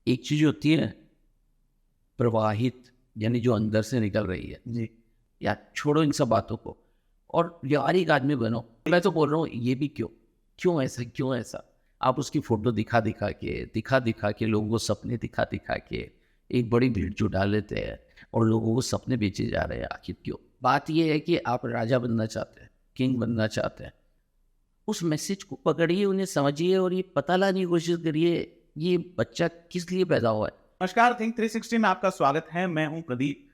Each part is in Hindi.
एक चीज होती है प्रवाहित, यानी जो अंदर से निकल रही है जी। या छोड़ो इन सब बातों को और व्यावहारिक आदमी बनो। मैं तो बोल रहा हूँ ये भी क्यों ऐसा आप उसकी फोटो दिखा दिखा के लोगों को सपने दिखा दिखा के एक बड़ी भीड़ जुटा लेते हैं और लोगों को सपने बेचे जा रहे हैं। आखिर क्यों? बात ये है कि आप राजा बनना चाहते हैं, किंग बनना चाहते हैं, उस मैसेज को पकड़िए, उन्हें समझिए और ये पता लगाने की कोशिश करिए ये बच्चा किस लिए पैदा हुआ है। नमस्कार, थिंक 360 में आपका स्वागत है। मैं हूं प्रदीप।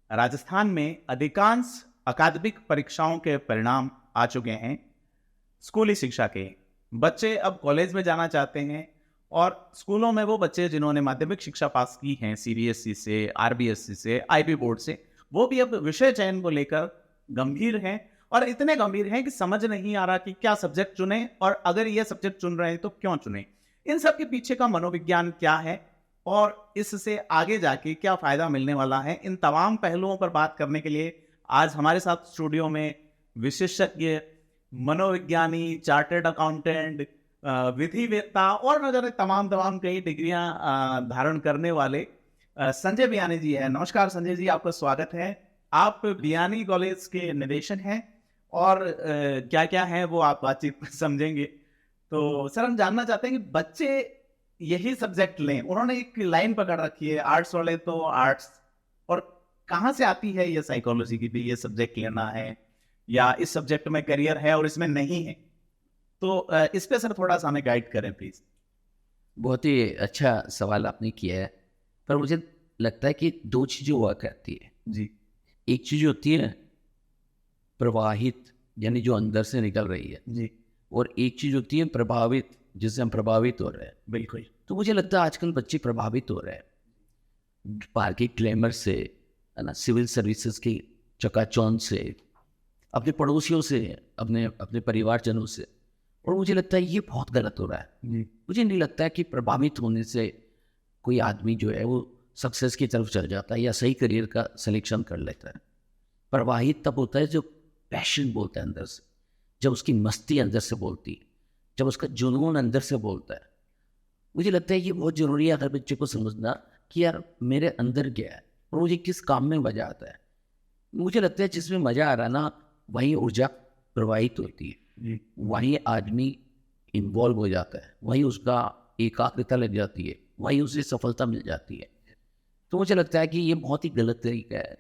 राजस्थान में अधिकांश अकादमिक परीक्षाओं के परिणाम आ चुके हैं। स्कूली शिक्षा के बच्चे अब कॉलेज में जाना चाहते हैं और स्कूलों में वो बच्चे जिन्होंने माध्यमिक शिक्षा पास की हैं सीबीएसई से, आरबीएसई से, आईबी बोर्ड से, वो भी अब विषय चयन को लेकर गंभीर हैं और इतने गंभीर हैं कि समझ नहीं आ रहा कि क्या सब्जेक्ट चुने और अगर ये सब्जेक्ट चुन रहे हैं तो क्यों चुने। इन सब के पीछे का मनोविज्ञान क्या है और इससे आगे जाके क्या फायदा मिलने वाला है, इन तमाम पहलुओं पर बात करने के लिए आज हमारे साथ स्टूडियो में विशेषज्ञ मनोविज्ञानी, चार्टर्ड अकाउंटेंट, विधिवेत्ता और न जाने तमाम कई डिग्रियां धारण करने वाले संजय बियानी जी हैं। नमस्कार संजय जी, आपका स्वागत है। आप बियानी कॉलेज के निदेशक हैं और क्या क्या है वो आप बातचीत में समझेंगे। तो सर, हम जानना चाहते हैं कि बच्चे यही सब्जेक्ट लें, उन्होंने एक लाइन पकड़ रखी है, आर्ट्स वाले तो आर्ट्स, और कहाँ से आती है ये साइकोलॉजी की भी ये सब्जेक्ट लेना है या इस सब्जेक्ट में करियर है और इसमें नहीं है। तो इस पे सर थोड़ा सा हमें गाइड करें प्लीज। बहुत ही अच्छा सवाल आपने किया है, पर मुझे लगता है कि दो चीज़ें हुआ करती है जी। एक चीज़ होती है प्रवाहित, यानी जो अंदर से निकल रही है जी। और एक चीज़ होती है प्रभावित, जिससे हम प्रभावित हो रहे हैं। बिल्कुल। तो मुझे लगता है आजकल बच्चे प्रभावित हो रहे हैं बाहर के ग्लैमर से, है ना, सिविल सर्विसेज की चकाचौंध से, अपने पड़ोसियों से, अपने अपने परिवारजनों से, और मुझे लगता है ये बहुत गलत हो रहा है। जी। मुझे नहीं लगता है कि प्रभावित होने से कोई आदमी जो है वो सक्सेस की तरफ चल जाता है या सही करियर का सिलेक्शन कर लेता है। प्रवाहित तब होता है जब पैशन बोलता है अंदर से, जब उसकी मस्ती अंदर से बोलती है, जब उसका जुनून अंदर से बोलता है। मुझे लगता है ये बहुत ज़रूरी है हर बच्चे को समझना कि यार मेरे अंदर क्या है और मुझे किस काम में मज़ा आता है। मुझे लगता है जिसमें मज़ा आ रहा है ना, वहीं ऊर्जा प्रवाहित होती है, वहीं आदमी इन्वॉल्व हो जाता है, वहीं उसका एकाग्रता लग जाती है, वहीं उसे सफलता मिल जाती है। तो मुझे लगता है कि ये बहुत ही गलत तरीका है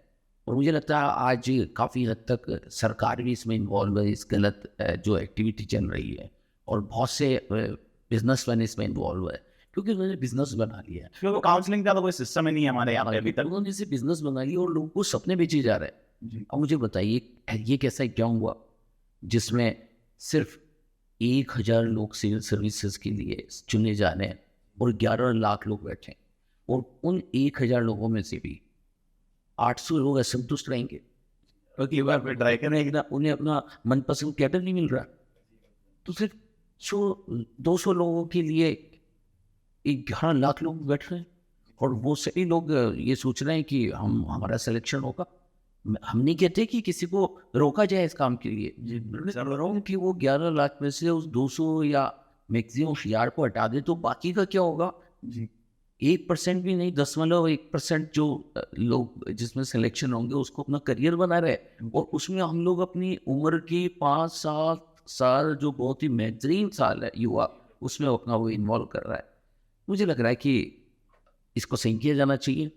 और मुझे लगता है आज काफ़ी हद तक सरकार भी इसमें इन्वॉल्व है, इस गलत जो एक्टिविटी चल रही है, और बहुत से बिजनेसमैन इसमें इन्वॉल्व है क्योंकि उन्होंने बिजनेस बना लिया है। क्योंकि काउंसलिंग का तो कोई सिस्टम ही नहीं है हमारे यहाँ पे अभी तक। उन्होंने इसे बिजनेस बना लिया और लोगों को सपने बेचे जा रहे हैं। अब मुझे बताइए ये कैसा एग्जाम हुआ जिसमें सिर्फ 1000 लोग सिविल सर्विसेज के लिए चुने जा रहे हैं और 11 लाख लोग बैठे हैं, और उन 1000 लोगों में से भी 800 लोग असंतुष्ट रहेंगे अगली बार फिर ट्राई करें। क्योंकि उन्हें अपना मनपसंद कैडर नहीं मिल रहा। तो सिर्फ 200 लोगों के लिए 11 लाख लोग बैठ रहे हैं और वो सभी लोग ये सोच रहे हैं कि हमारा सिलेक्शन होगा। हम नहीं कहते कि किसी को रोका जाए इस काम के लिए, कि वो 11 लाख में से उस 200 या मैक्सिमम 1000 को हटा दे तो बाकी का क्या होगा। जी। 1% भी नहीं, 0.1% जो लोग जिसमें सिलेक्शन होंगे उसको अपना करियर बना रहे, और उसमें हम लोग अपनी उम्र की 5-7 साल जो बहुत ही बेहतरीन साल है युवा, उसमें अपना वो इन्वॉल्व कर रहा है। मुझे लग रहा है कि इसको सही किया जाना चाहिए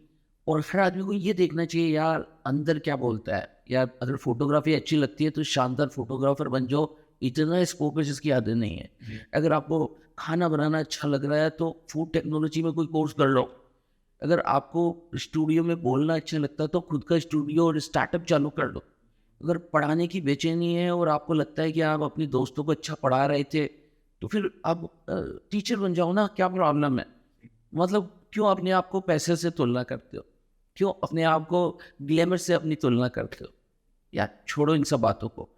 और हर आदमी को ये देखना चाहिए यार अंदर क्या बोलता है। यार अगर फोटोग्राफी अच्छी लगती है तो शानदार फोटोग्राफर बन जाओ, इतना स्कोप है जिसकी आदत नहीं है। अगर आपको खाना बनाना अच्छा लग रहा है तो फूड टेक्नोलॉजी में कोई कोर्स कर लो। अगर आपको स्टूडियो में बोलना अच्छा लगता है तो खुद का स्टूडियो और स्टार्टअप चालू कर लो। अगर पढ़ाने की बेचैनी है और आपको लगता है कि आप अपने दोस्तों को अच्छा पढ़ा रहे थे तो फिर आप टीचर बन जाओ ना, क्या प्रॉब्लम है। मतलब क्यों अपने आप को पैसे से तुलना करते हो, क्यों अपने आप को ग्लैमर से अपनी तुलना करते हो। यार छोड़ो इन सब बातों को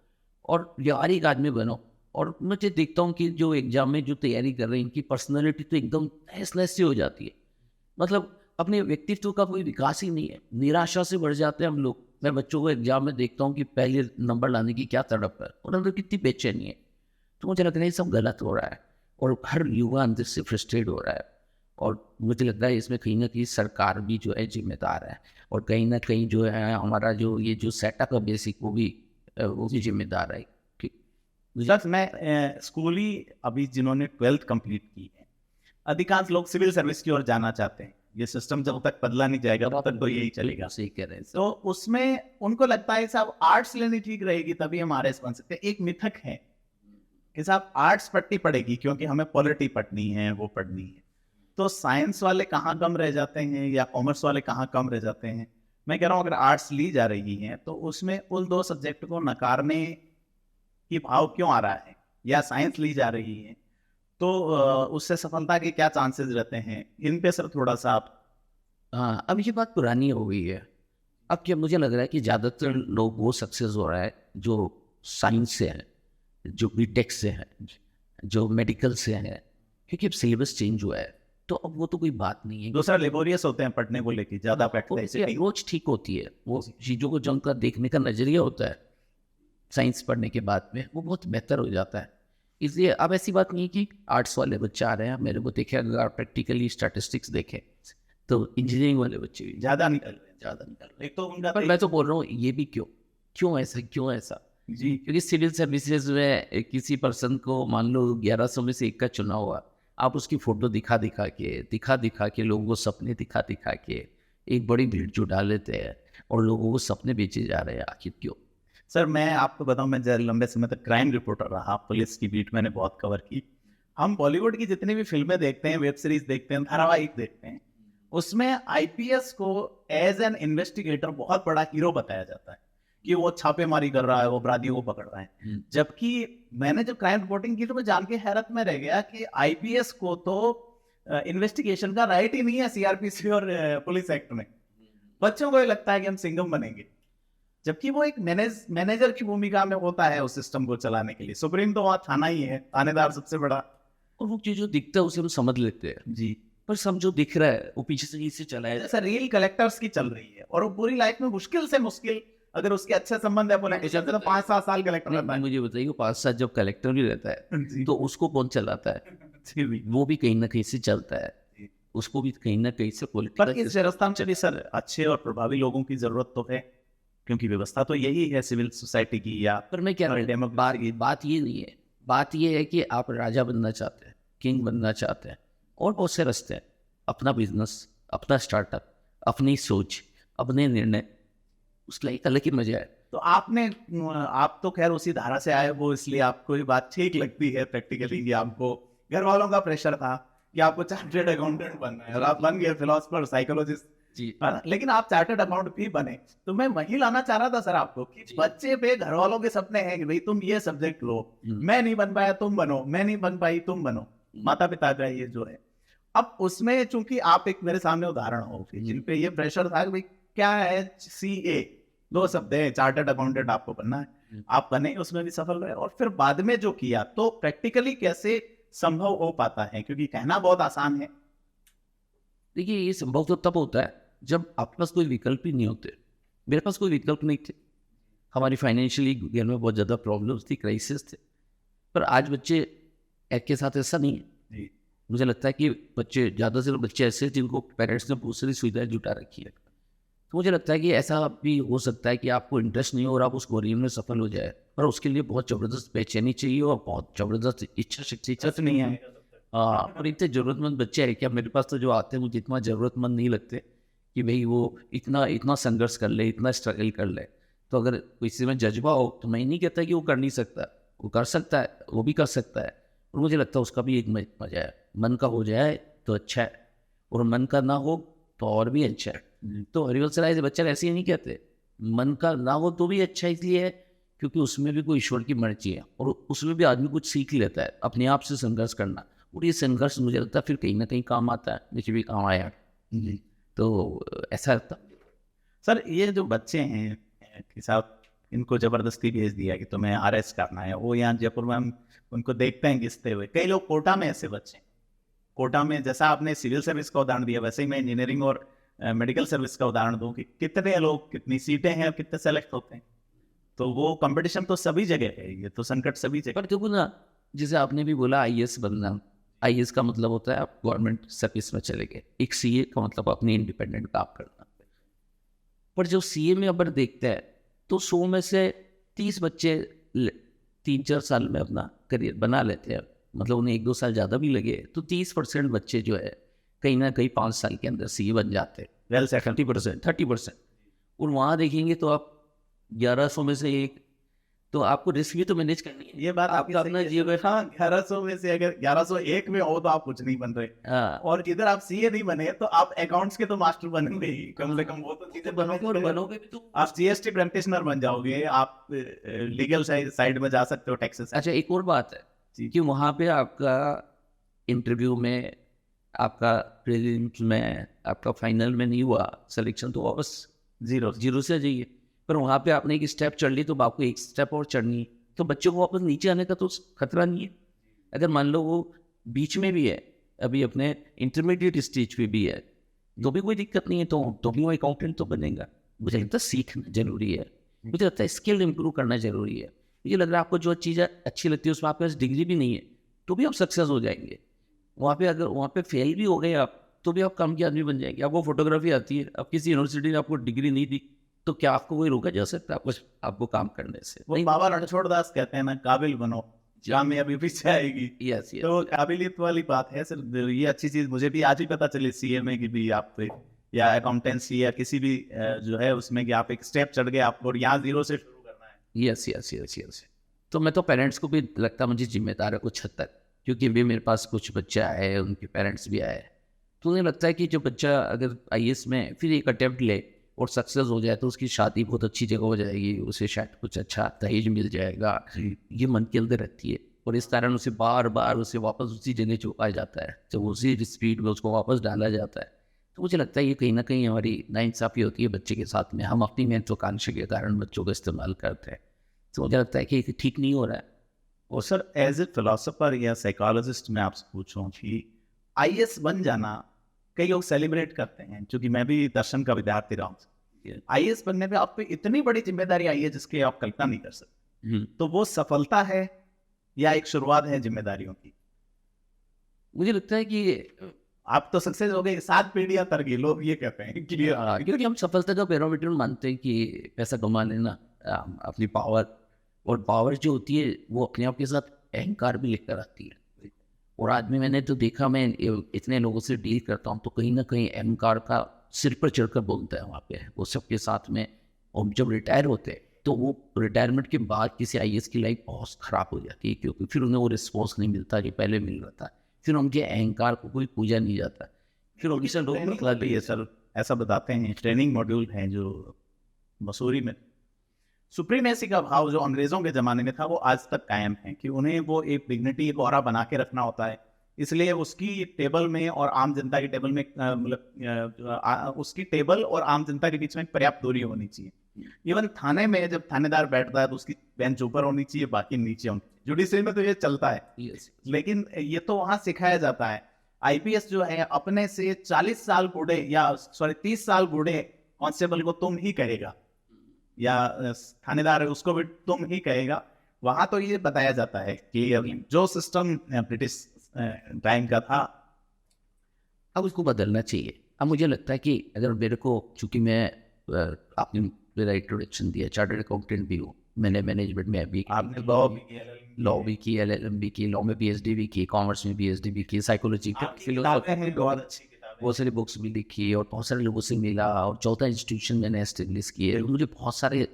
और व्यावहारिक आदमी बनो। और मुझे देखता हूँ कि जो एग्जाम में जो तैयारी कर रहे हैं इनकी पर्सनैलिटी तो एकदम तहस-नहस सी हो जाती है। मतलब अपने व्यक्तित्व का कोई विकास ही नहीं है, निराशा से बढ़ जाते हैं हम लोग। मैं बच्चों को एग्जाम में देखता हूँ कि पहले नंबर लाने की क्या तड़प है और अंदर कितनी बेचैनी है। तो मुझे लगता है ये सब गलत हो रहा है और हर युवा अंदर से फ्रस्ट्रेट हो रहा है और मुझे लगता है इसमें कहीं ना कहीं सरकार भी जो है जिम्मेदार है, और कहीं ना कहीं जो है हमारा जो ये जो सेटअप है बेसिक वो भी जिम्मेदार है कि मुझे सर मैं स्कूली अभी जिन्होंने 12th कंप्लीट की है, अधिकांश लोग सिविल सर्विस की ओर जाना चाहते हैं। ये सिस्टम जब तक बदला नहीं जाएगा तब तक तो यही चलेगा। सही कह रहे हैं सर। तो उसमें उनको लगता है साहब आर्ट्स लेनी ठीक रहेगी तभी हम आरएस बन सकते हैं। एक मिथक है कि साहब आर्ट्स पढ़नी पड़ेगी क्योंकि हमें पॉलिटी पढ़नी है, वो पढ़नी है। तो साइंस वाले कहाँ कम रह जाते हैं या कॉमर्स वाले कहाँ कम रह जाते हैं? मैं कह रहा हूँ अगर आर्ट्स ली जा रही है तो उसमें उन दो सब्जेक्ट को नकारने की भाव क्यों आ रहा है, या साइंस ली जा रही है तो उससे सफलता के क्या चांसेस रहते हैं? इन पे सर थोड़ा सा आप। हाँ, अब ये बात पुरानी हो गई है। अब क्या मुझे लग रहा है कि ज़्यादातर लोग वो सक्सेस हो रहा है जो साइंस से है, जो बीटेक से है, जो मेडिकल से है, क्योंकि अब सिलेबस चेंज हुआ है। तो अब वो तो कोई बात नहीं है। दूसरा लेबोरियस होते हैं पढ़ने को लेके, ज्यादा प्रैक्टिस। रोज ठीक होती है, वो चीज़ों को जम कर देखने का नजरिया होता है साइंस पढ़ने के बाद में, वो बहुत बेहतर हो जाता है। इसलिए अब ऐसी बात नहीं कि आर्ट्स वाले बच्चे आ रहे हैं, मेरे को देखे अगर आप प्रैक्टिकली स्टैटिस्टिक्स देखें तो इंजीनियरिंग वाले बच्चे भी ज्यादा निकल रहे हैं। ज़्यादा निकल रहे हैं। एक तो उनका पर मैं तो बोल रहा हूँ ये भी क्यों ऐसा जी क्योंकि सिविल सर्विसेज में किसी पर्सन को मान लो 1100 में से एक का चुनाव हुआ, आप उसकी फोटो दिखा के लोगों को सपने दिखा के एक बड़ी भीड़ जुटा लेते हैं और लोगों को सपने बेचे जा रहे हैं। आखिर क्यों? सर मैं आपको बताऊं, मैं लंबे समय तक क्राइम रिपोर्टर रहा, पुलिस की बीट मैंने बहुत कवर की। हम बॉलीवुड की जितनी भी फिल्में देखते हैं, वेब सीरीज देखते हैं, धारावाहिक देखते हैं, उसमें आईपीएस को एज एन इन्वेस्टिगेटर बहुत बड़ा हीरो बताया जाता है कि वो छापेमारी कर रहा है, वो अपराधियों को पकड़ रहा है। जबकि मैंने जब क्राइम रिपोर्टिंग की तो मैं जान के हैरत में रह गया कि आईपीएस को तो इन्वेस्टिगेशन का राइट ही नहीं है सीआरपीसी और पुलिस एक्ट में। बच्चों को ये लगता है कि हम सिंघम बनेंगे, जबकि वो एक मैनेजर की भूमिका में होता है उस सिस्टम को चलाने के लिए। सुप्रीम तो वहाँ थाना ही है, थानेदार सबसे बड़ा। और वो जो दिखता है उसे हम समझ लेते हैं जी, पर सब जो दिख रहा है वो पीछे से इसे चलाया जैसा रील कलेक्टर्स की चल रही है, और वो पूरी लाइफ में मुश्किल से मुश्किल अगर उसके अच्छे संबंध है पॉलिटिशियन से तो 5-7 साल कलेक्टर रहता है। मुझे बताइए 5 साल जब कलेक्टर भी रहता है जी। तो उसको कौन चलाता है? जी भी। वो भी कहीं ना कहीं से चलता है, जी। उसको भी कहीं ना कहीं से पर पॉलिटिकल इस व्यवस्था में भी सर अच्छे और प्रभावी लोगों की जरूरत तो है, क्योंकि व्यवस्था तो यही है सिविल सोसाइटी की। या पर मैं क्या बात ये नहीं है, बात ये है कि आप राजा बनना चाहते हैं, किंग बनना चाहते हैं, और बहुत से रास्ते हैं। अपना बिजनेस, अपना स्टार्टअप, अपनी सोच, अपने निर्णय, उसका एक अलग ही मजा है। तो आप तो खैर उसी धारा से आए हो, इसलिए आपको ये बात ठीक लगती है प्रैक्टिकली, कि आपको घर वालों का प्रेशर था कि आपको चार्टर्ड अकाउंटेंट बनना है और आप बन गए फिलोसफर, साइकोलॉजिस्ट जी। लेकिन आप चार्टर्ड अकाउंट भी बने। तो मैं वही लाना चाह रहा था सर आपको कि बच्चे पे घर वालों के सपने हैं कि भाई तुम ये सब्जेक्ट लो, मैं नहीं बन पाया तुम बनो, मैं नहीं बन पाई तुम बनो, माता पिता का ये जो है। अब उसमें चूंकि आप एक मेरे सामने उदाहरण हो जिन पे ये प्रेशर था कि भाई क्या है, सीए 2 शब्द है, चार्टर्ड अकाउंटेंट आपको बनना है, आप बने, उसमें भी सफल रहे, और फिर बाद में जो किया तो प्रैक्टिकली कैसे संभव हो पाता है? क्योंकि कहना बहुत आसान है। देखिए ये संभव तो तब होता है जब आपके पास कोई विकल्प ही नहीं होते। मेरे पास कोई विकल्प नहीं थे, हमारी फाइनेंशियली घर में बहुत ज़्यादा प्रॉब्लम्स थी, क्राइसिस थे। पर आज बच्चे के साथ ऐसा नहीं है। जी। मुझे लगता है कि बच्चे ज़्यादा से बच्चे ऐसे हैं जिनको पेरेंट्स ने बहुत सारी सुविधाएं जुटा रखी है। तो मुझे लगता है कि ऐसा भी हो सकता है कि आपको इंटरेस्ट नहीं हो और आप उस करियर में सफल हो जाए, पर उसके लिए बहुत ज़बरदस्त बेचैनी चाहिए और बहुत ज़बरदस्त इच्छा शक्ति नहीं है। हाँ, और इतने ज़रूरतमंद बच्चे हैं क्या मेरे पास तो जो आते हैं मुझे इतना ज़रूरतमंद नहीं लगते कि भाई वो इतना संघर्ष कर ले, इतना स्ट्रगल कर ले। तो अगर किसी में जज्बा हो तो मैं नहीं कहता कि वो कर नहीं सकता, वो कर सकता है, वो भी कर सकता है। और मुझे लगता है उसका भी एक मजा है। मन का हो जाए तो अच्छा है, और मन का ना हो तो और भी अच्छा है। तो हरिवंश राय से बच्चे ऐसे ही नहीं कहते, मन का ना हो तो भी अच्छा इसलिए है क्योंकि उसमें भी कोई ईश्वर की मर्जी है, और उसमें भी आदमी कुछ सीख लेता है अपने आप से संघर्ष करना। और ये संघर्ष मुझे लगता है फिर कहीं ना कहीं काम आता है, मुझे भी काम आया। तो ऐसा लगता। सर ये जो बच्चे हैं कि साहब इनको जबरदस्ती भेज दिया कि तुम्हें आरएस करना है, वो यहाँ जयपुर में हम उनको देखते हैं घिसते हुए। कई लोग कोटा में ऐसे बच्चे, कोटा में जैसा आपने सिविल सर्विस का उदाहरण दिया वैसे ही मैं इंजीनियरिंग और मेडिकल सर्विस का उदाहरण दूं कि कितने लोग, कितनी सीटें हैं और कितने सेलेक्ट होते हैं। तो वो कंपटीशन तो सभी जगह है, ये तो संकट सभी जगह। पर देखो ना, जैसे आपने भी बोला आईएएस बनना, आईएएस का मतलब होता है आप गवर्नमेंट सर्विस में चले गए, एक सीए का मतलब अपनी इंडिपेंडेंट काम करना। पर जो सीए में अगर देखते हैं तो 100 में से 30 बच्चे 3-4 साल में अपना करियर बना लेते हैं, मतलब उन्हें 1-2 साल ज़्यादा भी लगे तो 30% बच्चे जो है कहीं ना कहीं 5 साल के अंदर सीए बन जाते हैं। Well set. 30%। और वहाँ देखेंगे तो आप 1100 में से एक, तो आपको रिस्क भी तो मैनेज करनी है। ये बात आपका अपना जीवन। हाँ, 1100 में से अगर 1101 में हो तो आप कुछ नहीं बन रहे, हाँ, और इधर आप सीए नहीं बने तो आप अकाउंट्स के तो मास्टर बनेंगे ही, कम से कम वो तो चीजें बनोगे और बनोगे भी तो। आप जीएसटी प्रैक्टिशनर बन जाओगे, आप लीगल साइड में जा सकते हो, टैक्सेस। अच्छा, एक और बात है जी। कि वहाँ पे आपका इंटरव्यू में, आपका प्रीलिम्स में, आपका फाइनल में नहीं हुआ सिलेक्शन तो वापस जीरो से जाइए। पर वहाँ पे आपने एक स्टेप चढ़ ली तो आपको एक स्टेप और चढ़नी है, तो बच्चों को वापस नीचे आने का तो खतरा नहीं है। अगर मान लो वो बीच में भी है, अभी अपने इंटरमीडिएट स्टेज पे भी है, तो भी कोई दिक्कत नहीं है, तो भी वो अकाउंटेंट तो बनेगा। मुझे लगता है सीखना जरूरी है, मुझे लगता है स्किल इंप्रूव करना जरूरी है। मुझे लग रहा है आपको जो चीज़ अच्छी लगती है उसमें आपके पास डिग्री भी नहीं है तो भी आप सक्सेस हो जाएंगे वहाँ पे। अगर वहाँ पे फेल भी हो गए आप तो भी आप काम के आदमी बन जाएंगे। आपको फोटोग्राफी आती है, अब किसी यूनिवर्सिटी ने आपको डिग्री नहीं दी तो क्या आपको कोई रोका जा सकता है आपको काम करने से? वो बाबा रणछोड़ दास कहते हैं ना, काबिल बनो, कामयाबी पीछे आएगी। यस। तो काबिलियत वाली बात है सर। ये अच्छी चीज मुझे भी आज ही पता चली सीए में कि भी आप या अकाउंटेंसी या किसी भी जो है उसमें कि आप एक स्टेप चढ़ गए, आपको यहाँ जीरो से शुरू करना है। यस। तो मैं तो पेरेंट्स को भी लगता मुझे जिम्मेदार है कुछ हद तक, क्योंकि भी मेरे पास कुछ बच्चे आए, उनके पेरेंट्स भी आए, तो उन्हें लगता है कि जो बच्चा अगर आईएएस में फिर एक अटेम्प्ट ले और सक्सेस हो जाए तो उसकी शादी बहुत अच्छी जगह हो जाएगी, उसे शायद कुछ अच्छा दहेज मिल जाएगा, ये मन के अंदर रहती है। और इस कारण उसे बार बार उसे वापस उसी जगह चौंकाया जाता है, जब उसी स्पीड में उसको वापस डाला जाता है। तो मुझे लगता है ये कहीं ना कहीं हमारी नाइंसाफ़ी होती है बच्चे के साथ में, हम अपनी महत्वाकांक्षा के कारण बच्चों का इस्तेमाल करते हैं। तो मुझे लगता है कि ठीक नहीं हो रहा है। और सर एज ए फिलोसोफर या साइकोलॉजिस्ट मैं आपसे पूछूं कि आईएएस बन जाना कई लोग सेलिब्रेट करते हैं, क्योंकि मैं भी दर्शन का विद्यार्थी रहा हूँ। आईएएस बनने पे आप पे इतनी बड़ी जिम्मेदारी आई है जिसकी आप कल्पना नहीं कर सकते, तो वो सफलता है या एक शुरुआत है जिम्मेदारियों की? मुझे लगता है कि आप तो सक्सेस हो गए, 7 पीढ़ियां तर गई, लोग ये कहते हैं क्योंकि हम सफलता का पैरामीटर मानते हैं कि पैसा कमा लेना, अपनी पावर, और पावर जो होती है वो अपने आप के साथ अहंकार भी लेकर आती है। और आज में मैंने तो देखा, मैं इतने लोगों से डील करता हूँ तो कहीं ना कहीं अहंकार का सिर पर चढ़कर बोलता है वहाँ पे वो सबके साथ में। और जब रिटायर होते हैं तो वो रिटायरमेंट के बाद किसी आईएएस की लाइफ बहुत ख़राब हो जाती है, क्योंकि फिर उन्हें वो रिस्पॉन्स नहीं मिलता जो पहले मिल रहा था, फिर उनके अहंकार को कोई पूजा नहीं जाता, फिर उनसे लोग निकला भी है। सर ऐसा बताते हैं, ट्रेनिंग मॉड्यूल है जो मसूरी में, सुप्रीमेसी का भाव जो अंग्रेजों के जमाने में था वो आज तक कायम है, कि उन्हें वो एक डिग्निटी, एक ऑरा बना के रखना होता है। इसलिए उसकी टेबल में और आम जनता की टेबल में उसकी टेबल और आम जनता के बीच में पर्याप्त दूरी होनी चाहिए। इवन थाने में जब थानेदार बैठता है तो उसकी बेंच ऊपर होनी चाहिए, बाकी नीचे होनी चाहिए। जुडिशरी में तो ये चलता है, लेकिन ये तो वहां सिखाया जाता है। आईपीएस जो है अपने से 40 साल बूढ़े या 30 साल बूढ़े कांस्टेबल को तुम ही कहेगा, या थानेदार है उसको भी तुम ही कहेगा। वहां तो ये बताया जाता है कि जो सिस्टम ब्रिटिश टाइम का था अब उसको बदलना चाहिए। अब मुझे लगता है कि अगर मेरे को, चूंकि मैं आपने मेरा इंट्रोडक्शन दिया, चार्टर्ड अकाउंटेंट भी हूँ, मैंने मैनेजमेंट में भी, आपने लॉ भी की, एलएलएम भी की, लॉ में पीएचडी भी की, कॉमर्स में पीएचडी भी की, साइकोलॉजी, बहुत सारी बुक्स भी लिखी और बहुत सारे लोगों से मिला, और 4था इंस्टीट्यूशन मैंने एस्टेब्लिश किए। मुझे बहुत सारे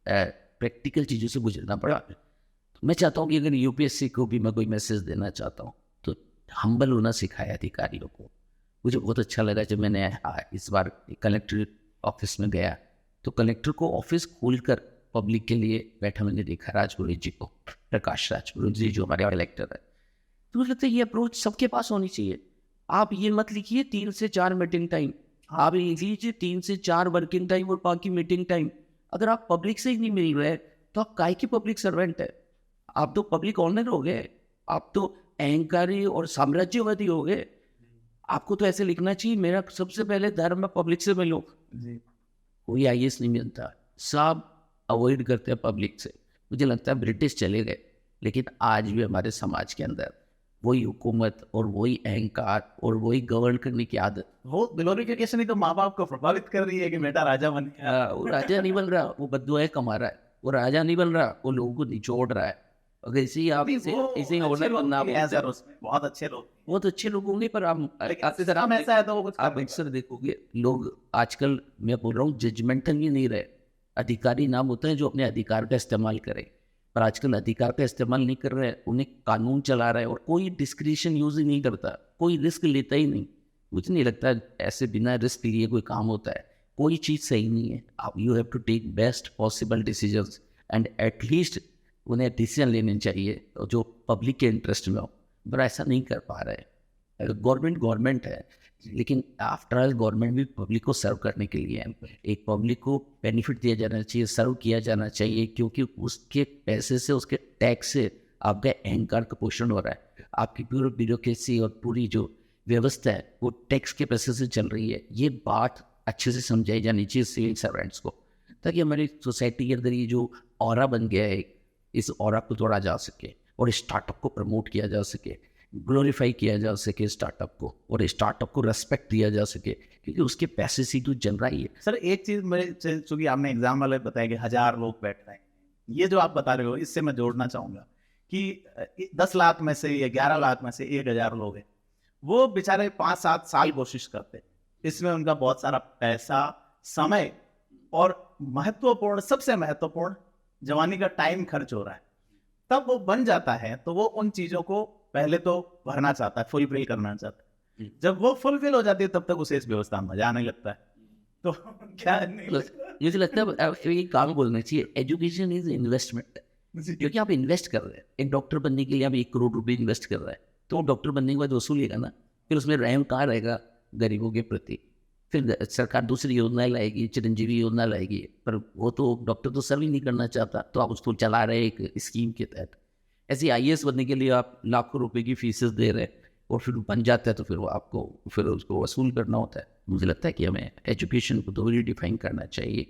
प्रैक्टिकल चीज़ों से गुजरना पड़ा। मैं चाहता हूँ कि अगर यूपीएससी को भी मैं कोई मैसेज देना चाहता हूँ तो हम्बल होना सिखाया अधिकारियों को। मुझे बहुत अच्छा लगा जब मैंने इस बार कलेक्टर ऑफिस में गया तो कलेक्टर को ऑफिस खोलकर पब्लिक के लिए बैठा मैंने देखा, राजगुरु जी को, प्रकाश राजगुरु जी जो हमारे कलेक्टर है। तो मुझे लगता है ये अप्रोच सबके पास होनी चाहिए। आप ये मत लिखिए 3 से 4 मीटिंग टाइम, आप लिख लीजिए 3 से 4 वर्किंग टाइम और बाकी मीटिंग टाइम। अगर आप पब्लिक से ही नहीं मिल रहे तो आप काय के पब्लिक सर्वेंट है? आप तो पब्लिक ऑनर हो गए, आप तो अहंकारी और साम्राज्यवादी हो गए। आपको तो ऐसे लिखना चाहिए, मेरा सबसे पहले धर्म में पब्लिक से मिलो। कोई आईएएस नहीं मिलता, सब अवॉइड करते हैं पब्लिक से। मुझे लगता है ब्रिटिश चले गए, लेकिन आज भी हमारे समाज के अंदर वही हुकूमत और वही अहंकार और वही गवर्न करने की आदत। वो ग्लोरिफिकेशन ही तो माँ बाप को प्रभावित कर रही है कि बेटा राजा बन गया। वो राजा नहीं बन रहा, वो बद्दुआएं कमा रहा है। वो राजा नहीं बन रहा, वो लोगों को निचोड़ रहा है। अगर इसे ही आप नहीं, इसे वो इसे ही अच्छे ऑनर लोग बनना भी हैं सर, उसमें बहुत अच्छे लोग। बहुत अच्छे लोग होंगे, पर आप लेकिन आपकी सिस्टम ऐसा है तो वो कुछ कर आप नहीं अक्सर देखोगे लोग आजकल, मैं बोल रहा हूँ, जजमेंटल भी नहीं रहे। अधिकारी नाम होते हैं जो अपने अधिकार का इस्तेमाल करें, पर आजकल अधिकार का इस्तेमाल नहीं कर रहे हैं, उन्हें कानून चला रहा है और कोई डिस्क्रिशन यूज ही नहीं करता, कोई रिस्क लेता ही नहीं। मुझे नहीं लगता ऐसे बिना रिस्क लिए कोई काम होता है। कोई चीज़ सही नहीं है। आप you have to take best possible decisions and at least उन्हें डिसीजन लेने चाहिए जो पब्लिक के इंटरेस्ट में हो, पर ऐसा नहीं कर पा रहे हैं। गवर्नमेंट है, लेकिन आफ्टर ऑल गवर्नमेंट भी पब्लिक को सर्व करने के लिए है। एक पब्लिक को बेनिफिट दिया जाना चाहिए, सर्व किया जाना चाहिए, क्योंकि उसके पैसे से, उसके टैक्स से आपका अहंकार का पोषण हो रहा है। आपकी पूरी ब्यूरोक्रेसी और पूरी जो व्यवस्था है वो टैक्स के पैसे से चल रही है। ये बात अच्छे से समझाई जानी चाहिए सिविल सर्वेंट्स को, ताकि हमारी सोसाइटी के अंदर ये जो ऑरा बन गया है, इस ऑरा को तोड़ा जा सके और स्टार्टअप को प्रमोट किया जा सके, ग्लोरीफाई किया जा सके स्टार्टअप को, और स्टार्टअप को रेस्पेक्ट दिया जा सके, क्योंकि उसके पैसे से तो चल रहा ही है। सर एक चीज मेरे, चूंकि आपने एग्जाम वाले बताया कि 1000 लोग बैठ रहे हैं, ये जो आप बता रहे हो इससे मैं जोड़ना चाहूंगा कि 10 लाख में से या 11 लाख में से 1000 लोग हैं, वो बेचारे 5-7 साल कोशिश करते हैं, इसमें उनका बहुत सारा पैसा, समय और महत्वपूर्ण, सबसे महत्वपूर्ण जवानी का टाइम खर्च हो रहा है। तब वो बन जाता है तो वो उन चीजों को पहले तो भरना चाहता है, फुलफिल करना चाहता है। जब वो फुलफिल हो जाती है तब तक उसे इस व्यवस्था में मजा आने लगता है। तो क्या नहीं लगता? मुझे लगता है ये काम बोलना चाहिए, एजुकेशन इज इन्वेस्टमेंट। क्योंकि आप इन्वेस्ट कर रहे हैं, एक डॉक्टर बनने के लिए आप 1 करोड़ रुपए इन्वेस्ट कर रहे हैं, तो वो डॉक्टर बनने के बाद वसूलेगा ना, फिर उसमें रहम कहाँ रहेगा गरीबों के प्रति। फिर सरकार दूसरी योजनाएं लाएगी, चिरंजीवी योजना लाएगी, पर वो तो डॉक्टर तो सर्व ही नहीं करना चाहता, तो आप उसको चला रहे एक स्कीम के तहत। ऐसे IAS बनने के लिए आप लाखों रुपए की फीसेस दे रहे हैं, और फिर बन जाता है तो फिर वो आपको फिर उसको वसूल करना होता है। मुझे लगता है कि हमें एजुकेशन को तो रिडिफाइन करना चाहिए,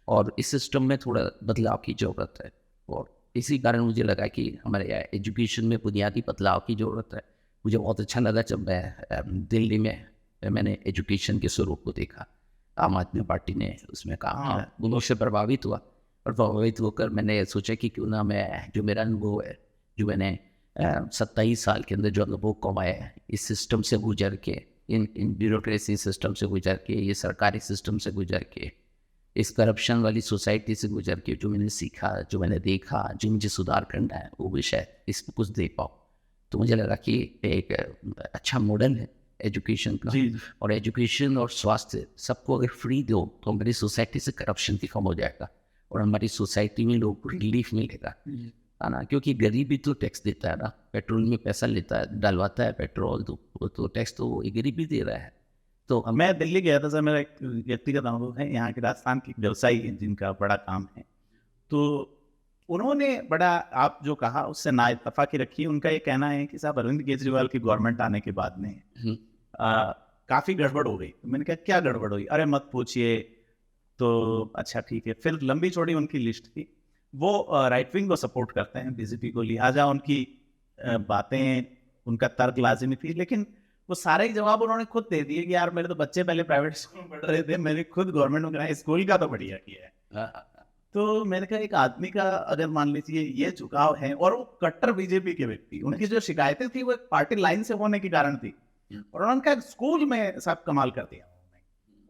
और इस सिस्टम में थोड़ा बदलाव की ज़रूरत है। और इसी कारण मुझे लगा कि हमारे यहाँ एजुकेशन में बुनियादी बदलाव की ज़रूरत है। मुझे बहुत अच्छा लगा जब मैं दिल्ली में मैंने एजुकेशन के स्वरूप को देखा, आम आदमी पार्टी ने उसमें काम किया, वो उससे प्रभावित हुआ, और प्रभावित होकर मैंने सोचा कि क्यों ना मैं, जो मेरा अनुभव है, जो मैंने 27 साल के अंदर जो अनुभव कमाया है, इस सिस्टम से गुजर के, इन ब्यूरोक्रेसी सिस्टम से गुजर के, ये सरकारी सिस्टम से गुजर के, इस करप्शन वाली सोसाइटी से गुजर के, जो मैंने सीखा, जो मैंने देखा, जो मुझे सुधार करना है, वो भी शायद इसमें कुछ दे पाऊँ। तो मुझे लगा कि एक अच्छा मॉडल है एजुकेशन का। और एजुकेशन और स्वास्थ्य सबको अगर फ्री दो तो हमारी सोसाइटी से करप्शन भी कम हो जाएगा, और हमारी सोसाइटी में लोगों को रिलीफ मिलेगा, है ना। क्योंकि गरीब भी तो टैक्स देता है ना, पेट्रोल में पैसा लेता है, डलवाता है पेट्रोल, तो टैक्स तो गरीब भी दे रहा है। तो मैं दिल्ली गया था सर, मेरा एक व्यक्तिगत अनुभव है, यहाँ के राजस्थान के व्यवसायी हैं जिनका बड़ा काम है, तो उन्होंने बड़ा, आप जो कहा उससे ना इत्तफाकी रखी। उनका ये कहना है कि साहब अरविंद केजरीवाल की गवर्नमेंट आने के बाद में काफी गड़बड़ हो गई। मैंने कहा क्या गड़बड़ हुई? अरे मत पूछिए। तो अच्छा ठीक है, फिर लंबी चौड़ी उनकी लिस्ट थी। वो राइट विंग को सपोर्ट करते हैं, बीजेपी को, लिहाजा उनकी बातें, उनका तर्क लाजिमी थी, लेकिन वो सारे जवाब उन्होंने खुद दे दिए कि यार मेरे तो बच्चे पहले प्राइवेट स्कूल में पढ़ रहे थे, मैंने खुद गवर्नमेंट में कराया, स्कूल का तो बढ़िया किया है। तो मैंने कहा एक आदमी का अगर मान लीजिए ये झुकाव है, और वो कट्टर बीजेपी के व्यक्ति, उनकी जो शिकायतें थी वो एक पार्टी लाइन से होने के कारण थी, और उन्होंने कहा स्कूल में सब कमाल कर दिया।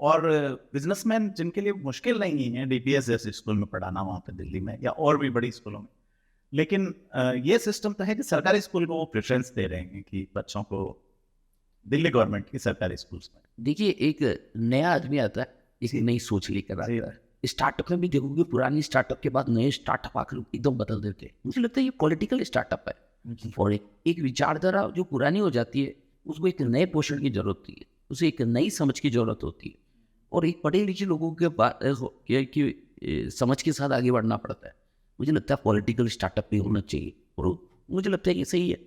और बिजनेसमैन जिनके लिए मुश्किल नहीं है DPS जैसे स्कूल में पढ़ाना वहाँ पे दिल्ली में, या और भी बड़ी स्कूलों में, लेकिन ये सिस्टम तो है कि सरकारी स्कूल को वो प्रेफरेंस दे रहे हैं कि बच्चों को दिल्ली गवर्नमेंट की सरकारी स्कूल्स में। देखिए, एक नया आदमी आता है, एक नई सोच लेकर आता है। स्टार्टअप में भी देखोगे, पुरानी स्टार्टअप के बाद नए स्टार्टअप आकर एकदम बदल देते हैं। मुझे लगता है ये पॉलिटिकल स्टार्टअप है, और एक विचारधारा जो पुरानी हो जाती है उसको एक नए पोषण की जरूरत होती है, उसे एक नई समझ की जरूरत होती है, और एक पढ़े लिखे लोगों के समझ के साथ आगे बढ़ना पड़ता है। मुझे लगता है पॉलिटिकल स्टार्टअप भी होना चाहिए, और मुझे लगता है कि सही है,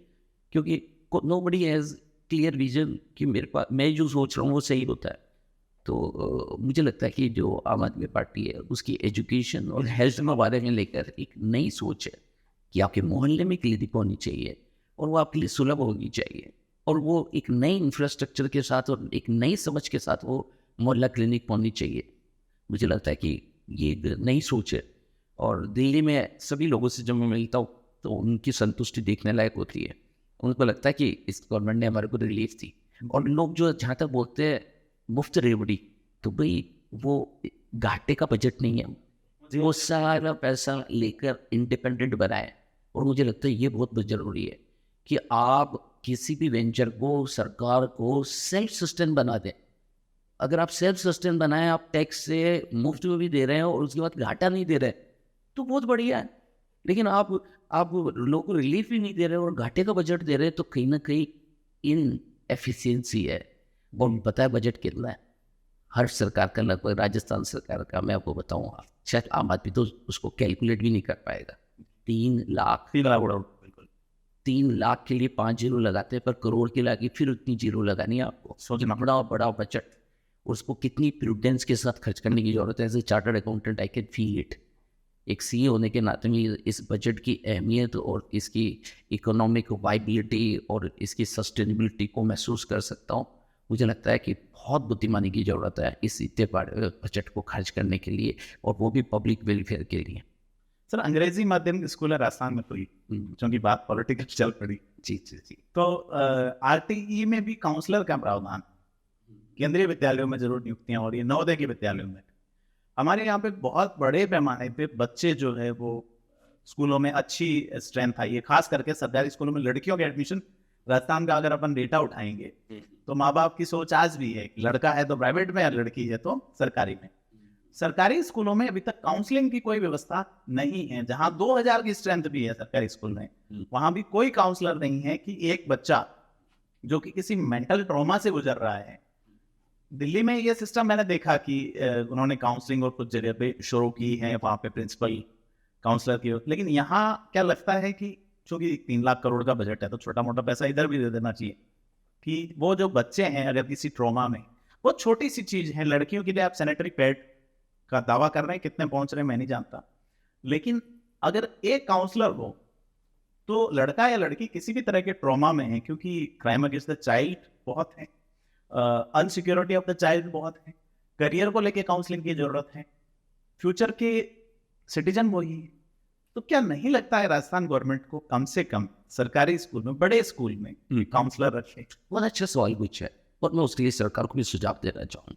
क्योंकि नोबडी हैज़ क्लियर विजन कि मेरे पास, मैं जो सोच रहा हूँ वो सही होता है। तो मुझे लगता है कि जो आम आदमी पार्टी है उसकी एजुकेशन और हेल्थ के बारे में लेकर एक नई सोच है कि आपके मोहल्ले में क्लिनिक होनी चाहिए, और वो आपके लिए सुलभ होनी चाहिए, और वो एक नई इंफ्रास्ट्रक्चर के साथ और एक नई समझ के साथ वो मोहल्ला क्लिनिक होनी चाहिए। मुझे लगता है कि ये एक नई सोच है, और दिल्ली में सभी लोगों से जब मैं मिलता हूँ तो उनकी संतुष्टि देखने लायक होती है। उनको लगता है कि इस गवर्नमेंट ने हमारे को रिलीफ दी। और लोग जो जहाँ तक बोलते हैं मुफ्त रेवड़ी, तो भाई वो घाटे का बजट नहीं है, वो सारा पैसा लेकर इंडिपेंडेंट बनाए। और मुझे लगता है ये बहुत जरूरी है कि आप किसी भी वेंचर को, सरकार को सेल्फ सस्टेन बना दें। अगर आप सेल्फ सस्टेन बनाएं, आप टैक्स से मुफ्त में भी दे रहे हैं और उसके बाद घाटा नहीं दे रहे, तो बहुत बढ़िया है। लेकिन आप लोगों को रिलीफ भी नहीं दे रहे और घाटे का बजट दे रहे हैं, तो कहीं ना कहीं इन एफिशिएंसी है। और पता है बजट कितना है हर सरकार का? लगभग राजस्थान सरकार का मैं आपको बताऊँ, शायद आम आदमी तो उसको कैलकुलेट भी नहीं कर पाएगा। 3 लाख। 3 लाख बिल्कुल 3 लाख के लिए 5 जीरो लगाते हैं, पर करोड़ के लागे फिर उतनी जीरो लगानी है आपको। सोचना बड़ा बड़ा बजट, उसको कितनी प्रूडेंस के साथ खर्च करने की जरूरत है। As a chartered accountant I can feel it. एक सीए होने के नाते में इस बजट की अहमियत और इसकी इकोनॉमिक वाइबिलिटी और इसकी सस्टेनेबिलिटी को महसूस कर सकता हूँ। मुझे लगता है कि बहुत बुद्धिमानी की ज़रूरत है इस इतने बड़े बजट को खर्च करने के लिए, और वो भी पब्लिक वेलफेयर के लिए। सर। अंग्रेजी माध्यम स्कूल है राजस्थान में, कोई क्योंकि बात पॉलिटिकल चल पड़ी, जी जी जी। तो आरटीई में भी काउंसलर का प्रावधान, केंद्रीय विद्यालयों में जरूर नियुक्तियां हो रही है, नवोदय के विद्यालयों में। हमारे यहाँ पे बहुत बड़े पैमाने पे बच्चे जो है वो स्कूलों में अच्छी स्ट्रेंथ आई है, खास करके सरकारी स्कूलों में लड़कियों के एडमिशन। राजस्थान का अगर अपन डेटा उठाएंगे तो माँ बाप की सोच आज भी है कि लड़का है तो प्राइवेट में और लड़की है तो सरकारी में। सरकारी स्कूलों में अभी तक काउंसलिंग की कोई व्यवस्था नहीं है। जहां 2000 की स्ट्रेंथ भी है सरकारी स्कूल में, वहां भी कोई काउंसलर नहीं है कि एक बच्चा जो कि किसी मेंटल ट्रॉमा से गुजर रहा है। दिल्ली में ये सिस्टम मैंने देखा कि उन्होंने काउंसलिंग और कुछ जगह पे शुरू की है, वहां पे प्रिंसिपल काउंसलर की। लेकिन यहाँ क्या लगता है कि चूंकि 3 लाख करोड़ का बजट है तो छोटा मोटा पैसा इधर भी दे देना चाहिए कि वो जो बच्चे हैं अगर किसी ट्रॉमा में, वो छोटी सी चीज है। लड़कियों के लिए आप सैनिटरी पैड का दावा कर रहे हैं, कितने पहुंच रहे हैं मैं नहीं जानता, लेकिन अगर एक काउंसलर हो तो लड़का या लड़की किसी भी तरह के ट्रॉमा में है, क्योंकि क्राइम अगेंस्ट द चाइल्ड बहुत है, अनसिक्योरिटी ऑफ द चाइल्ड बहुत है, करियर को लेके काउंसलिंग की जरूरत है, फ्यूचर के सिटीजन वही है। तो क्या नहीं लगता है राजस्थान गवर्नमेंट को कम से कम सरकारी स्कूल में, बड़े स्कूल में काउंसलर रखे? बहुत अच्छा सवाल पूछा है, और मैं उसके लिए सरकार को भी सुझाव देना चाहूँ।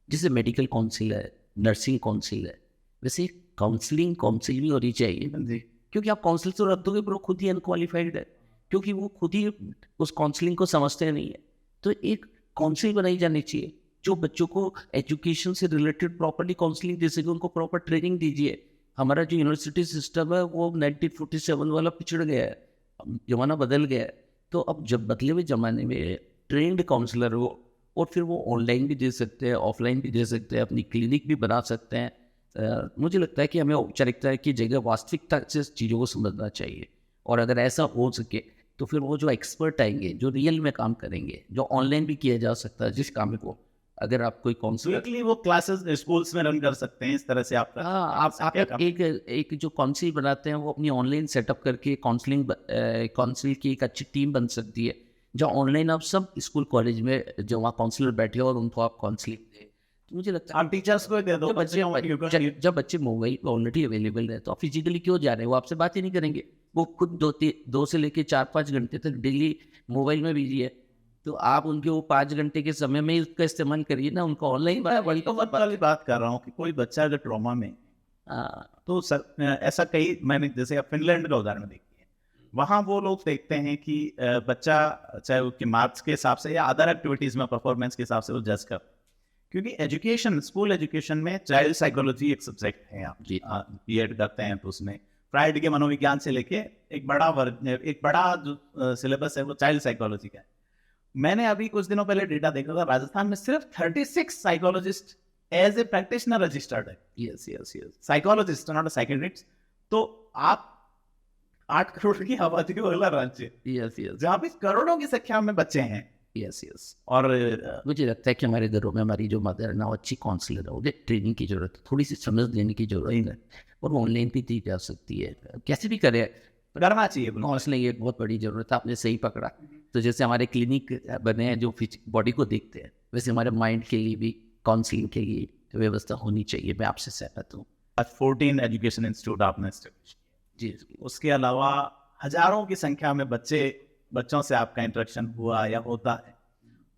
जैसे मेडिकल काउंसिल है, नर्सिंग काउंसिल है, वैसे काउंसलिंग काउंसिल भी होनी चाहिए जी। क्योंकि आप काउंसिल तो रख दोगे पर वो खुद ही अनक्वालिफाइड है, क्योंकि वो खुद ही उस काउंसलिंग को समझते नहीं है। तो एक काउंसिल बनाई जानी चाहिए जो बच्चों को एजुकेशन से रिलेटेड प्रॉपर्ली काउंसलिंग दे सके, उनको प्रॉपर ट्रेनिंग दीजिए। हमारा जो यूनिवर्सिटी सिस्टम है वो 1947 वाला पिछड़ गया है, अब जमाना बदल गया है। तो अब जब बदले हुए जमाने में ट्रेंड काउंसलर हो, और फिर वो ऑनलाइन भी दे सकते हैं, ऑफलाइन भी दे सकते हैं, अपनी क्लिनिक भी बना सकते हैं। मुझे लगता है कि हमें औपचारिकता की जगह वास्तविकता से चीज़ों को समझना चाहिए। और अगर ऐसा हो सके तो फिर वो जो एक्सपर्ट आएंगे जो रियल में काम करेंगे, जो ऑनलाइन भी किया जा सकता है जिस काम को, अगर आप कोई काउंसलर, वीकली वो क्लासेस स्कूल्स में रन कर सकते हैं इस तरह से। आप आप एक जो काउंसिल बनाते हैं वो अपनी ऑनलाइन सेटअप करके काउंसिल की एक अच्छी टीम बन सकती है, जो ऑनलाइन आप सब स्कूल कॉलेज में जो वहाँ काउंसलर बैठे और उनको आप काउंसलिंग दें। तो मुझे लगता है आप टीचर्स को दे दो, जब बच्चे मोबाइल ऑलरेडी अवेलेबल है तो आप फिजिकली क्यों जा रहे हैं? वो आपसे बात ही नहीं करेंगे। वो खुद 2 से लेके 4-5 घंटे तक डेली मोबाइल में बिजी है, तो आप उनके वो 5 घंटे के समय में उसका इस्तेमाल करिए ना, उनको ऑनलाइन वाली बात कर रहा हूँ कि कोई बच्चा अगर ट्रॉमा में, तो सर ऐसा कई, मैंने जैसे फिनलैंड का उदाहरण देखिए, वहाँ वो लोग देखते हैं कि बच्चा चाहे उसके मार्क्स के हिसाब से या अदर एक्टिविटीज में परफॉर्मेंस के हिसाब से वो जज कर, क्योंकि एजुकेशन, स्कूल एजुकेशन में चाइल्ड साइकोलॉजी एक सब्जेक्ट है। आप बीएड करते हैं तो उसमें फ्राइड के मनोविज्ञान से लेके एक बड़ा वर्ग, एक बड़ा जो सिलेबस है वो चाइल्ड साइकोलॉजी का है। मैंने अभी कुछ दिनों पहले डेटा देखा था, राजस्थान में सिर्फ 36 psychologist as a practitioner registered है। Yes yes yes, psychologist not psychiatrist. तो आप 8 करोड़ की आबादी वाला राज्य, यस यस, जहाँ पे करोड़ों की संख्या में बच्चे हैं। Yes yes. और मुझे लगता है कि हमारे घरों में हमारी जो मदर ना अच्छी काउंसलर है, उन्हें ट्रेनिंग की जरूरत है, थोड़ी सी समझ देने की जरूरत है, और ऑनलाइन भी दी जा सकती है। कैसे भी करें, करना चाहिए बिल्कुल। काउंसलिंग एक बहुत बड़ी ज़रूरत है, आपने सही पकड़ा। तो जैसे हमारे क्लिनिक बने हैं जो बॉडी को देखते हैं, वैसे हमारे माइंड के लिए भी काउंसलिंग के लिए व्यवस्था होनी चाहिए। मैं आपसे सहमत हूँ। 14 एजुकेशन इंस्टीट्यूट आपने established किए। जी। उसके अलावा हजारों की संख्या में बच्चों से आपका इंटरेक्शन हुआ या होता है,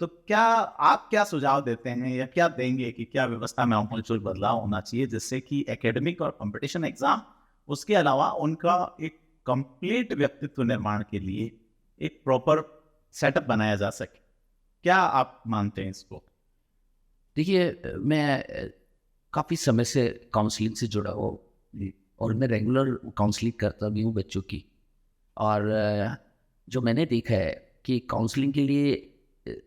तो क्या आप क्या सुझाव देते हैं या क्या देंगे कि क्या व्यवस्था में आमूलचूल बदलाव होना चाहिए जिससे कि एकेडमिक और कंपटीशन एग्जाम, उसके अलावा उनका एक कंप्लीट व्यक्तित्व निर्माण के लिए एक प्रॉपर सेटअप बनाया जा सके? क्या आप मानते हैं इसको? देखिए, मैं काफ़ी समय से काउंसलिंग से जुड़ा हुआ हूँ और मैं रेगुलर काउंसलिंग करता भी हूँ बच्चों की। और जो मैंने देखा है कि काउंसलिंग के लिए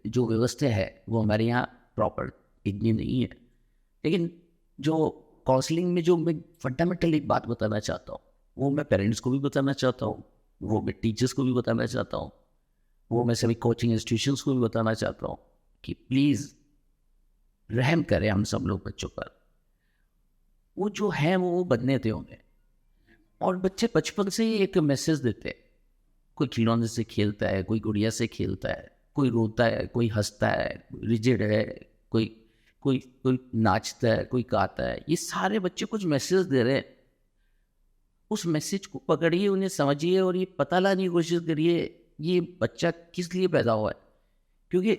जो व्यवस्था है वो हमारे यहाँ प्रॉपर इतनी नहीं है। लेकिन जो काउंसलिंग में जो मैं फंडामेंटल एक बात बताना चाहता हूँ, वो मैं पेरेंट्स को भी बताना चाहता हूँ, वो मैं टीचर्स को भी बताना चाहता हूँ, वो मैं सभी कोचिंग इंस्टीट्यूशंस को भी बताना चाहता हूँ कि प्लीज़ रहम करें हम सब लोग बच्चों पर। वो जो है वो बनने दें उन्हें। और बच्चे बचपन से ही एक मैसेज देते हैं। कोई खिलौने से खेलता है, कोई गुड़िया से खेलता है, कोई रोता है, कोई हंसता है, रिजिड है, कोई कोई कोई नाचता है, कोई गाता है। ये सारे बच्चे कुछ मैसेज दे रहे हैं। उस मैसेज को पकड़िए, उन्हें समझिए और ये पता लगाने की कोशिश करिए ये बच्चा किस लिए पैदा हुआ है। क्योंकि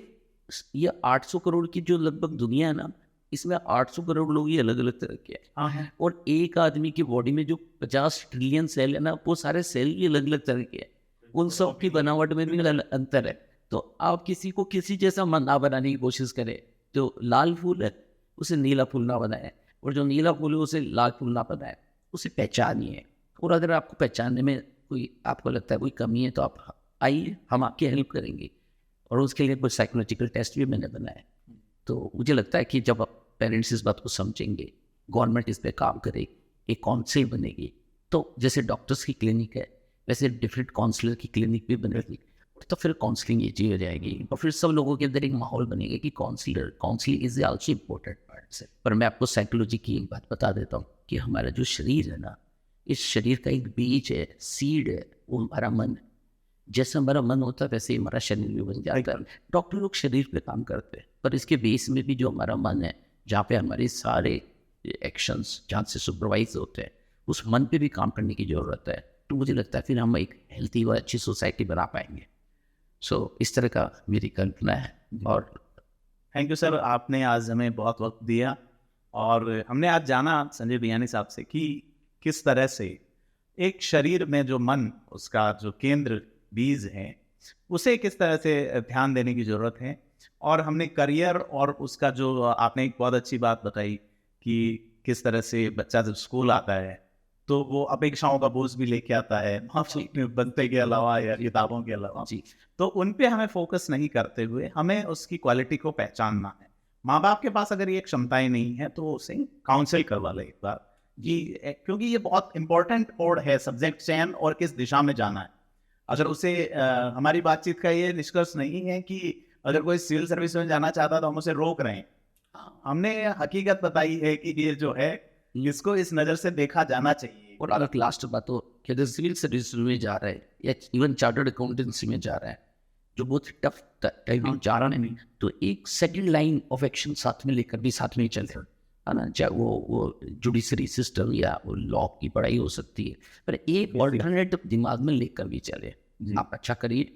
ये 800 करोड़ की जो लगभग दुनिया है ना, इसमें 800 करोड़ लोग ही अलग अलग तरह के हैं। और एक आदमी की बॉडी में जो 50 ट्रिलियन सेल है ना, वो सारे सेल भी अलग अलग तरह के हैं। उन सब की बनावट में भी अंतर है। तो आप किसी को किसी जैसा ना बनाने की कोशिश करें। जो लाल फूल है उसे नीला फूल ना बनाए, और जो नीला फूल है उसे लाल फूल ना बनाए। उसे पहचानिए। और अगर आपको पहचानने में कोई आपको लगता है कोई कमी है तो आप आइए, हम आपकी हेल्प करेंगे। और उसके लिए कुछ साइकोलॉजिकल टेस्ट भी मैंने बनाए। तो मुझे लगता है कि जब पेरेंट्स इस बात को समझेंगे, गवर्नमेंट इस पर काम करे, एक काउंसिल बनेगी, तो जैसे डॉक्टर्स की क्लिनिक है वैसे डिफरेंट काउंसलर की क्लिनिक भी बनेगी, तो फिर काउंसलिंग ईजी हो जाएगी। और फिर सब लोगों के अंदर एक माहौल बनेगा कि counselling is also important part से। पर मैं आपको साइकोलॉजी की एक बात बता देता हूँ कि हमारा जो शरीर है ना, इस शरीर का एक बीज है, सीड है, वो हमारा मन है। जैसे हमारा मन होता है वैसे ही हमारा शरीर भी बन जाता है। डॉक्टर लोग शरीर पे काम करते हैं, पर इसके बेस में भी जो हमारा मन है, जहाँ पे हमारे सारे एक्शंस जहाँ से सुपरवाइज होते हैं, उस मन पे भी काम करने की ज़रूरत है। तो मुझे लगता है फिर हम एक हेल्थी और अच्छी सोसाइटी बना पाएंगे। इस तरह का मेरी कल्पना है। और थैंक यू सर, आपने आज हमें बहुत वक्त दिया और हमने आज जाना संजय बियानी साहब से कि किस तरह से एक शरीर में जो मन, उसका जो केंद्र बीज है, उसे किस तरह से ध्यान देने की ज़रूरत है। और हमने करियर और उसका जो आपने एक बहुत अच्छी बात बताई कि किस तरह से बच्चा जब स्कूल आता है तो वो अपेक्षाओं का बोझ भी लेके आता है, बनते के अलावा या किताबों के अलावा। जी, तो उन पे हमें फोकस नहीं करते हुए हमें उसकी क्वालिटी को पहचानना है। माँ बाप के पास अगर ये क्षमताएं नहीं है तो उसे काउंसिल करवा ले एक बार जी, क्योंकि ये बहुत इंपॉर्टेंट कोड है सब्जेक्ट चयन और किस दिशा में जाना है। अगर उसे हमारी बातचीत का ये निष्कर्ष नहीं है कि अगर कोई सिविल सर्विस में जाना चाहता तो हम उसे रोक रहे हैं। हमने हकीकत बताई है कि ये जो है इसको इस नज़र से देखा जाना चाहिए। और अगर लास्ट बात हो कि अगर सिविल सर्विस में जा रहे हैं या इवन चार्टर्ड अकाउंटेंसी में जा रहे हैं, जो बहुत टफ टाइमिंग जा रहा है, तो एक सेकंड लाइन ऑफ एक्शन साथ में लेकर भी साथ में ही चलते हैं, है ना। चाहे वो जुडिशरी सिस्टम या वो लॉ की पढ़ाई हो सकती है, पर एक ऑल्टरनेटिव दिमाग में लेकर भी चले। आप अच्छा करिए।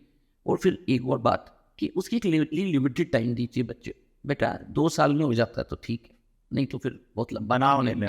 और फिर एक और बात कि उसकी लिमिटेड टाइम दीजिए बच्चे। बेटा 2 साल में हो जाता है तो ठीक है, नहीं तो फिर बहुत लंबा ना होने में।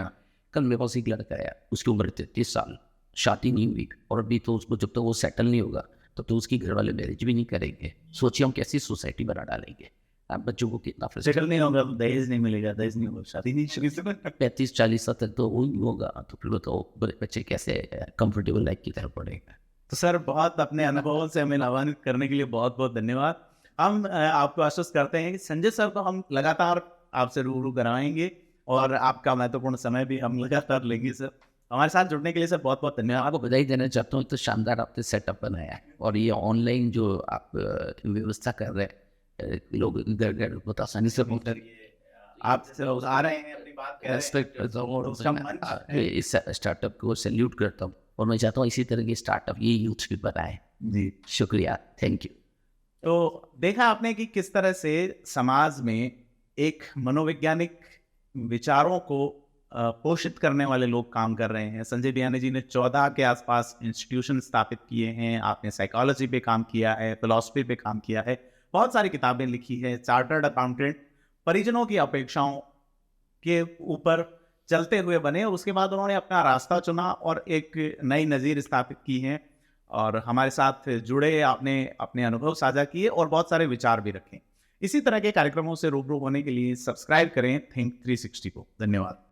कल मेरे पास एक लड़का है, उसकी उम्र 33 साल, शादी नहीं हुई, और अभी तो उसको जब तक वो सेटल नहीं होगा तब तो उसकी घर वाले मैरिज भी नहीं करेंगे। सोचिए हम कैसी सोसाइटी बना डालेंगे। आप बच्चों को कितना सेटल नहीं होगा, दहेज नहीं मिलेगा, दहेज नहीं होगा, शादी नहीं शुरू से 35-40 साल तक तो वो ही होगा, तो फिर बताओ बच्चे कैसे कंफर्टेबल लाइफ की तरफ पड़ेगा। तो सर, बहुत अपने अनुभवों से हमें लाभान्वित करने के लिए बहुत बहुत धन्यवाद। हम आपको आश्वस्त करते हैं कि संजय सर को हम लगातार आपसे रूबरू कराएंगे और आपका महत्वपूर्ण समय भी हम लगातार लेंगे सर। हमारे साथ जुड़ने के लिए सर बहुत बहुत धन्यवाद। आपको बधाई देना चाहता हूँ, तो शानदार आपने सेटअप बनाया है। और ये ऑनलाइन जो आप व्यवस्था कर रहे हैं, लोग घर घर बहुत आसानी से आप जैसे लोग आ रहे हैं अपनी बात कह रहे हैं, रेस्पेक्ट करता हूँ और उसका मंच इस स्टार्टअप को सैल्यूट करता हूँ। और मैं चाहता हूँ इसी तरह के स्टार्टअप ये यूथ भी बनाए। जी। शुक्रिया, थैंक यू। तो देखा आपने कि किस तरह से समाज में एक मनोवैज्ञानिक विचारों को पोषित करने वाले लोग काम कर रहे हैं। संजय बियानी जी ने 14 के आसपास इंस्टीट्यूशन स्थापित किए हैं। आपने साइकोलॉजी पे काम किया है, फिलॉसफी पे काम किया है, बहुत सारी किताबें लिखी है। चार्टर्ड अकाउंटेंट परिजनों की अपेक्षाओं के ऊपर चलते हुए बने और उसके बाद उन्होंने अपना रास्ता चुना और एक नई नज़ीर स्थापित की है। और हमारे साथ जुड़े, आपने अपने अनुभव साझा किए और बहुत सारे विचार भी रखे। इसी तरह के कार्यक्रमों से रूबरू होने के लिए सब्सक्राइब करें थिंक 360 को। धन्यवाद।